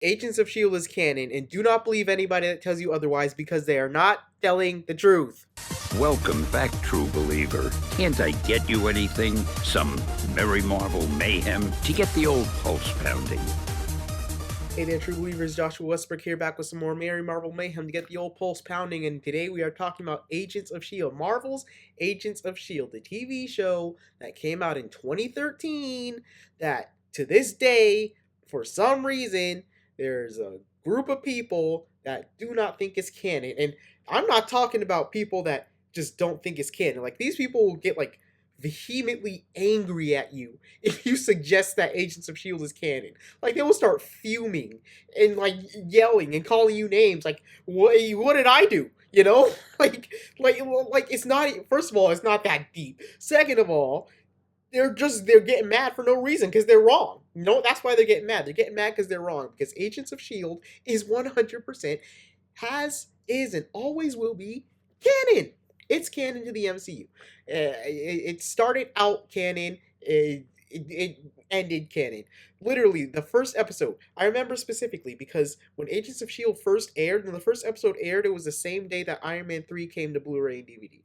Agents of S.H.I.E.L.D. is canon, and do not believe anybody that tells you otherwise because they are not telling the truth. Welcome back, true believer. Can't I get you anything? Some Merry Marvel mayhem to get the old pulse pounding? Hey there, true believers. Joshua Westbrook here, back with some more Merry Marvel mayhem to get the old pulse pounding. And today we are talking about Agents of S.H.I.E.L.D. Marvel's Agents of S.H.I.E.L.D., the TV show that came out in 2013. That to this day, for some reason, there's a group of people that do not think it's canon. And I'm not talking about people that just don't think it's canon. Like, these people will get like vehemently angry at you if you suggest that Agents of S.H.I.E.L.D. is canon. Like, they will start fuming and like yelling and calling you names. Like, what did I do? You know, like it's not. First of all, it's not that deep. Second of all, they're getting mad for no reason because they're wrong. No, that's why they're getting mad. They're getting mad because they're wrong. Because Agents of S.H.I.E.L.D. is 100% is and always will be canon. It's canon to the MCU. It started out canon. It ended canon. Literally, the first episode, I remember specifically because when Agents of S.H.I.E.L.D. first aired, when the first episode aired, it was the same day that Iron Man 3 came to Blu ray and DVD.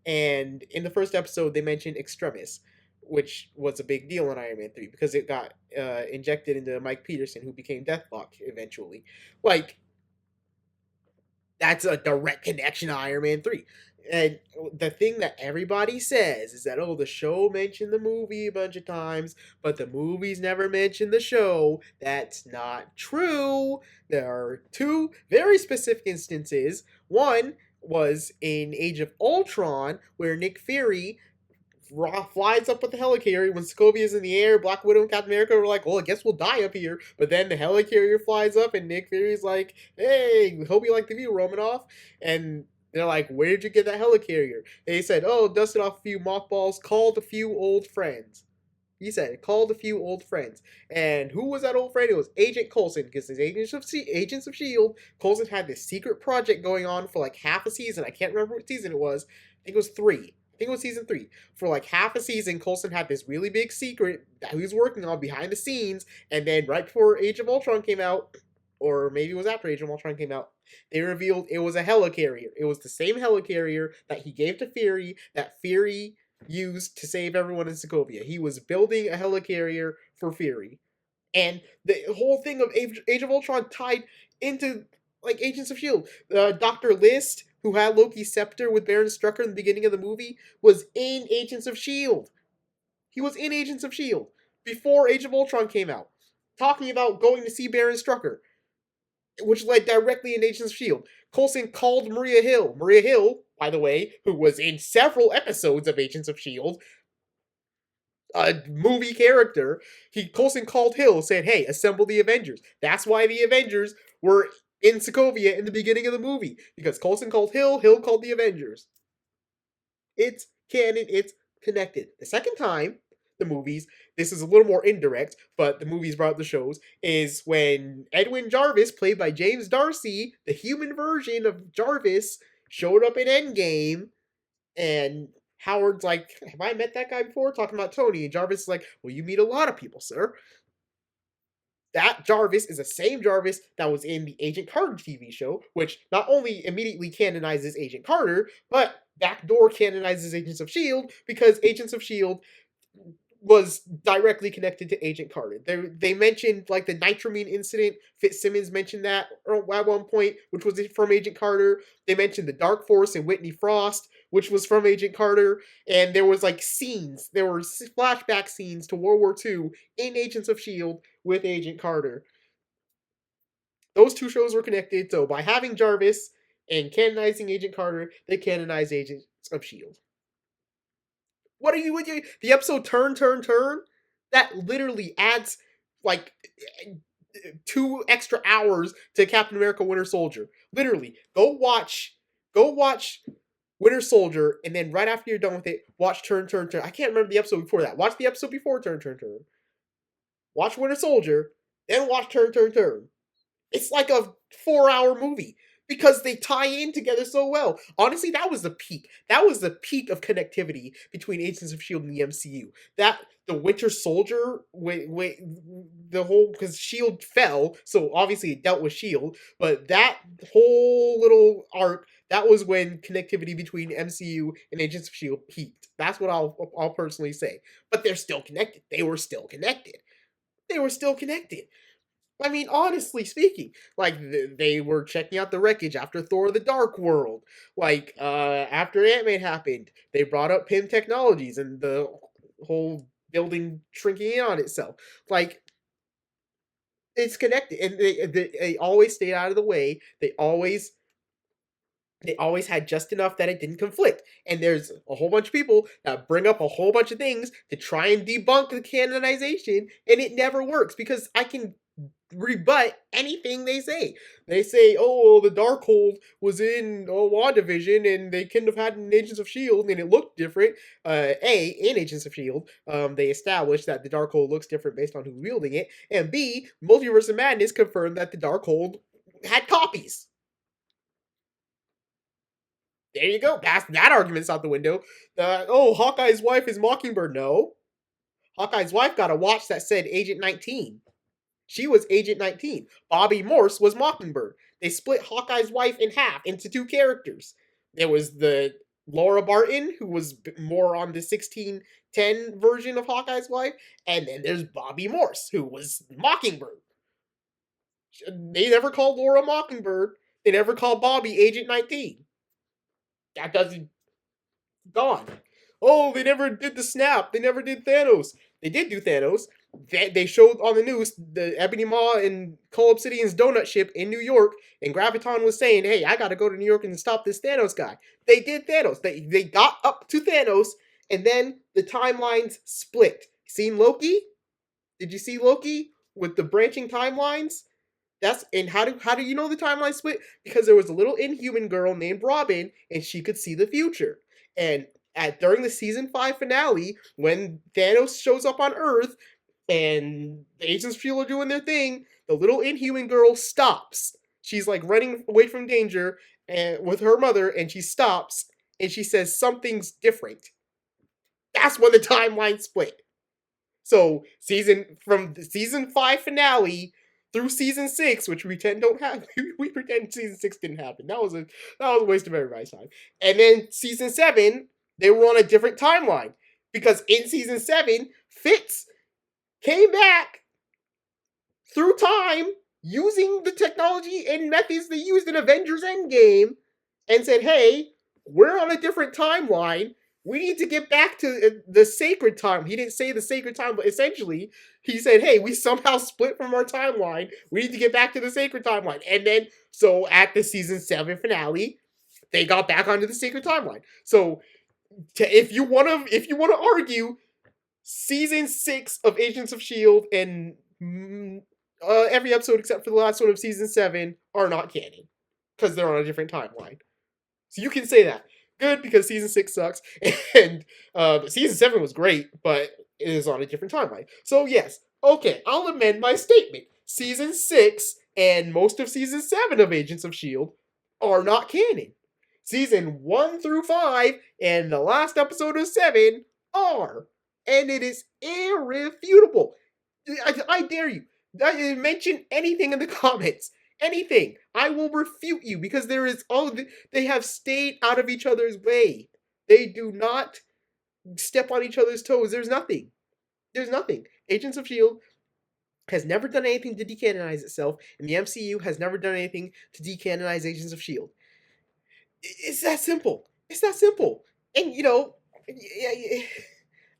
And in the first episode, they mentioned Extremis, which was a big deal in Iron Man 3 because it got injected into Mike Peterson, who became Deathlock eventually. Like, that's a direct connection to Iron Man 3. And the thing that everybody says is that, oh, the show mentioned the movie a bunch of times, but the movies never mentioned the show. That's not true. There are two very specific instances. One was in Age of Ultron, where Nick Fury flies up with the helicarrier. When Sokovia's in the air, Black Widow and Captain America were like, well, I guess we'll die up here. But then the helicarrier flies up and Nick Fury's like, hey, hope you like the view, Romanoff. And they're like, where did you get that helicarrier? And he said, oh, dusted off a few mothballs, called a few old friends. He said, called a few old friends. And who was that old friend? It was Agent Coulson, because as Agents of S.H.I.E.L.D., Coulson had this secret project going on for like half a season. I can't remember what season it was. I think it was 3. I think it was season 3. For like half a season, Coulson had this really big secret that he was working on behind the scenes. And then right before Age of Ultron came out, or maybe it was after Age of Ultron came out, they revealed it was a helicarrier. It was the same helicarrier that he gave to Fury, that Fury used to save everyone in Sokovia. He was building a helicarrier for Fury. And the whole thing of Age of Ultron tied into like Agents of S.H.I.E.L.D. Dr. List, who had Loki's scepter with Baron Strucker in the beginning of the movie, was in Agents of S.H.I.E.L.D. He was in Agents of S.H.I.E.L.D. before Age of Ultron came out, talking about going to see Baron Strucker, which led directly in Agents of S.H.I.E.L.D. Coulson called Maria Hill. Maria Hill, by the way, who was in several episodes of Agents of S.H.I.E.L.D., a movie character. Coulson called Hill, said, hey, assemble the Avengers. That's why the Avengers were in Sokovia in the beginning of the movie. Because Coulson called Hill, Hill called the Avengers. It's canon, it's connected. The second time, the movies, this is a little more indirect, but the movies brought the shows, is when Edwin Jarvis, played by James Darcy, the human version of Jarvis, showed up in Endgame, and Howard's like, have I met that guy before? Talking about Tony. And Jarvis is like, well, you meet a lot of people, sir. That Jarvis is the same Jarvis that was in the Agent Carter TV show, which not only immediately canonizes Agent Carter, but backdoor canonizes Agents of S.H.I.E.L.D. because Agents of S.H.I.E.L.D. was directly connected to Agent Carter. They mentioned like the nitramine incident. Fitzsimmons mentioned that at one point, which was from Agent Carter. They mentioned the Dark Force and Whitney Frost, which was from Agent Carter. And there was like scenes, there were flashback scenes to World War II in Agents of S.H.I.E.L.D. with Agent Carter. Those two shows were connected, so by having Jarvis and canonizing Agent Carter, they canonized Agents of S.H.I.E.L.D. What are you with you? The episode Turn, Turn, Turn? That literally adds like 2 extra hours to Captain America Winter Soldier. Literally. Go watch Winter Soldier, and then right after you're done with it, watch Turn, Turn, Turn. I can't remember the episode before that. Watch the episode before Turn, Turn, Turn. Watch Winter Soldier, then watch Turn, Turn, Turn. It's like a 4-hour movie. because they tie in together so well. Honestly, that was the peak. That was the peak of connectivity between Agents of Shield and the MCU. That the Winter Soldier, the whole because Shield fell, so obviously it dealt with Shield. But that whole little arc, that was when connectivity between MCU and Agents of Shield peaked. That's what I'll personally say. But they're still connected. They were still connected. They were still connected. I mean, honestly speaking, like they were checking out the wreckage after Thor: The Dark World. Like after Ant-Man happened, they brought up Pym Technologies and the whole building shrinking in on itself. Like it's connected, and they always stayed out of the way. They always had just enough that it didn't conflict. And there's a whole bunch of people that bring up a whole bunch of things to try and debunk the canonization, and it never works because I can rebut anything they say. They say, "Oh, the Darkhold was in WandaVision, and they couldn't have had an Agents of Shield, and it looked different." In Agents of Shield, they established that the Darkhold looks different based on who's wielding it, and B, Multiverse of Madness confirmed that the Darkhold had copies. There you go. That argument's out the window. Hawkeye's wife is Mockingbird. No, Hawkeye's wife got a watch that said Agent 19. She was Agent 19. Bobby Morse was Mockingbird. They split Hawkeye's wife in half into two characters. There was the Laura Barton, who was more on the 1610 version of Hawkeye's wife, and then there's Bobby Morse, who was Mockingbird. They never called Laura Mockingbird. They never called Bobby Agent 19. That doesn't gone. Oh, they never did the snap. They never did Thanos. They did do Thanos. They showed on the news the Ebony Maw and Cull Obsidian's donut ship in New York, and Graviton was saying, "Hey, I gotta go to New York and stop this Thanos guy." They did Thanos. They got up to Thanos, and then the timelines split. Seen Loki? Did you see Loki with the branching timelines? How do you know the timeline split? Because there was a little Inhuman girl named Robin, and she could see the future. And during the season 5 finale, when Thanos shows up on Earth and the Agents of S.H.I.E.L.D. are doing their thing, the little Inhuman girl stops. She's like running away from danger and with her mother, and she stops and she says something's different. That's when the timeline split. So from the season 5 finale through season 6, which we we pretend season 6 didn't happen. That was a waste of everybody's time. And then season 7, they were on a different timeline because in season 7, Fitz came back through time using the technology and methods they used in Avengers Endgame and said, "Hey, we're on a different timeline. We need to get back to the sacred time." He didn't say the sacred time, but essentially he said, "Hey, we somehow split from our timeline. We need to get back to the sacred timeline." And then, so at the season 7 finale, they got back onto the sacred timeline. So, if you want to argue, season 6 of Agents of S.H.I.E.L.D. and every episode except for the last one of season 7 are not canon because they're on a different timeline. So you can say that. Good, because season 6 sucks, and season 7 was great, but it is on a different timeline. So yes, okay, I'll amend my statement. Season 6 and most of season 7 of Agents of S.H.I.E.L.D. are not canon. Season 1 through 5 and the last episode of 7 are. And it is irrefutable. I dare you. Mention anything in the comments. Anything. I will refute you because they have stayed out of each other's way. They do not step on each other's toes. There's nothing. Agents of S.H.I.E.L.D. has never done anything to decanonize itself, and the MCU has never done anything to decanonize Agents of S.H.I.E.L.D. It's that simple. And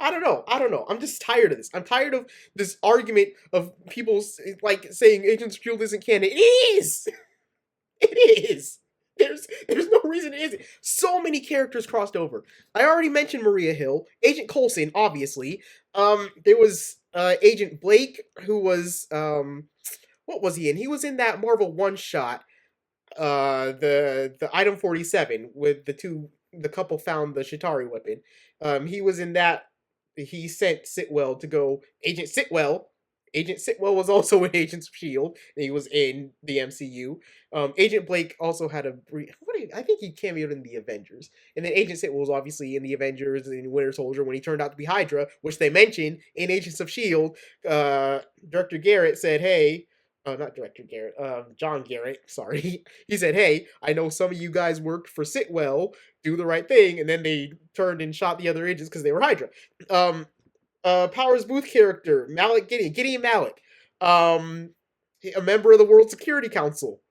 I don't know. I'm just tired of this. I'm tired of this argument of people like saying Agents of S.H.I.E.L.D. isn't canon. It is. It is. There's no reason it isn't. So many characters crossed over. I already mentioned Maria Hill, Agent Coulson, obviously. There was Agent Blake, who was what was he in? He was in that Marvel one shot. The item 47 with the couple found the Shatari weapon. He was in that. He sent Sitwell to go, Agent Sitwell, Agent Sitwell was also in Agents of S.H.I.E.L.D. and he was in the MCU. Agent Blake also had a brief. I think he cameoed in the Avengers, and then Agent Sitwell was obviously in the Avengers and Winter Soldier when he turned out to be Hydra, which they mentioned in Agents of S.H.I.E.L.D. Director Garrett said, "Hey." Not Director Garrett, John Garrett, sorry. He said, "Hey, I know some of you guys worked for Sitwell, do the right thing," and then they turned and shot the other agents because they were Hydra. Um, Powers Booth character, Gideon Malik, um, a member of the World Security Council.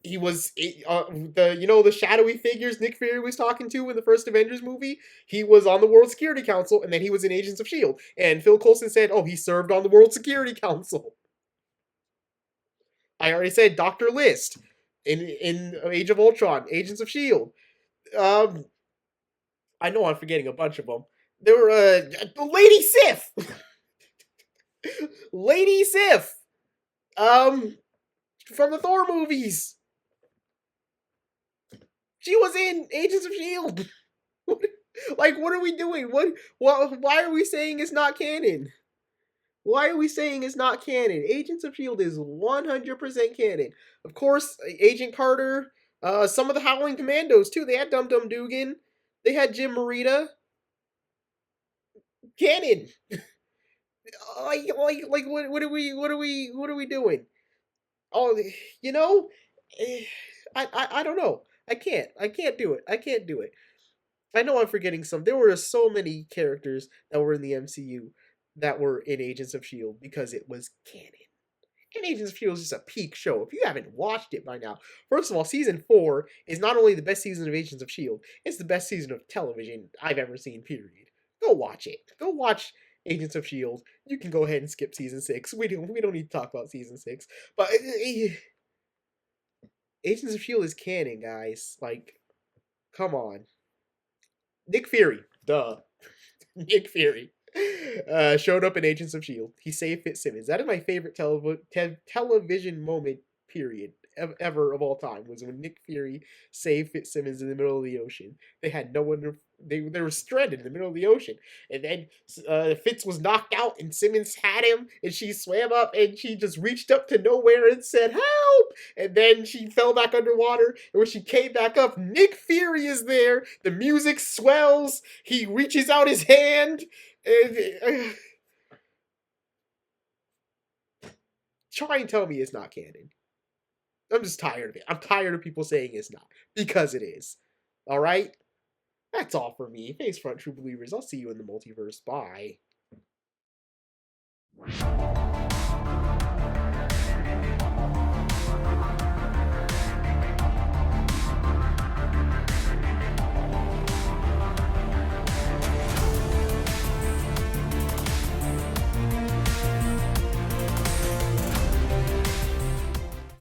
He was the shadowy figures Nick Fury was talking to in the first Avengers movie. He was on the World Security Council, and then he was in Agents of Shield. And Phil Coulson said, "Oh, he served on the World Security Council." I already said Dr. List in Age of Ultron, Agents of Shield. Um, I know I'm forgetting a bunch of them. There were Lady Sif, Lady Sif, um, from the Thor movies. She was in Agents of Shield. Like, what are we doing? What? Why are we saying it's not canon? Why are we saying it's not canon? Agents of Shield is 100% canon. Of course, Agent Carter. Some of the Howling Commandos too. They had Dum Dum Dugan. They had Jim Morita. Canon. Like what are we doing? Oh, you know, eh, I don't know. I can't do it. I can't do it. I know I'm forgetting some. There were so many characters that were in the MCU that were in Agents of Shield because it was canon. And Agents of Shield is just a peak show. If you haven't watched it by now, first of all, season 4 is not only the best season of Agents of Shield, it's the best season of television I've ever seen. Period. Go watch it. Go watch Agents of Shield. You can go ahead and skip season 6. We don't need to talk about season 6. But Agents of Shield is canon, guys. Like, come on. Nick Fury, duh. Nick Fury showed up in Agents of S.H.I.E.L.D. He saved Fitzsimmons. That is my favorite television moment, period, ever of all time, was when Nick Fury saved Fitzsimmons in the middle of the ocean. They had no one. They were stranded in the middle of the ocean, and then Fitz was knocked out, and Simmons had him, and she swam up, and she just reached up to nowhere and said, "Help!" And then she fell back underwater, and when she came back up, Nick Fury is there. The music swells. He reaches out his hand. And, try and tell me it's not canon. I'm just tired of it. I'm tired of people saying it's not, because it is. All right? That's all for me. Thanks, Front True Believers. I'll see you in the multiverse. Bye.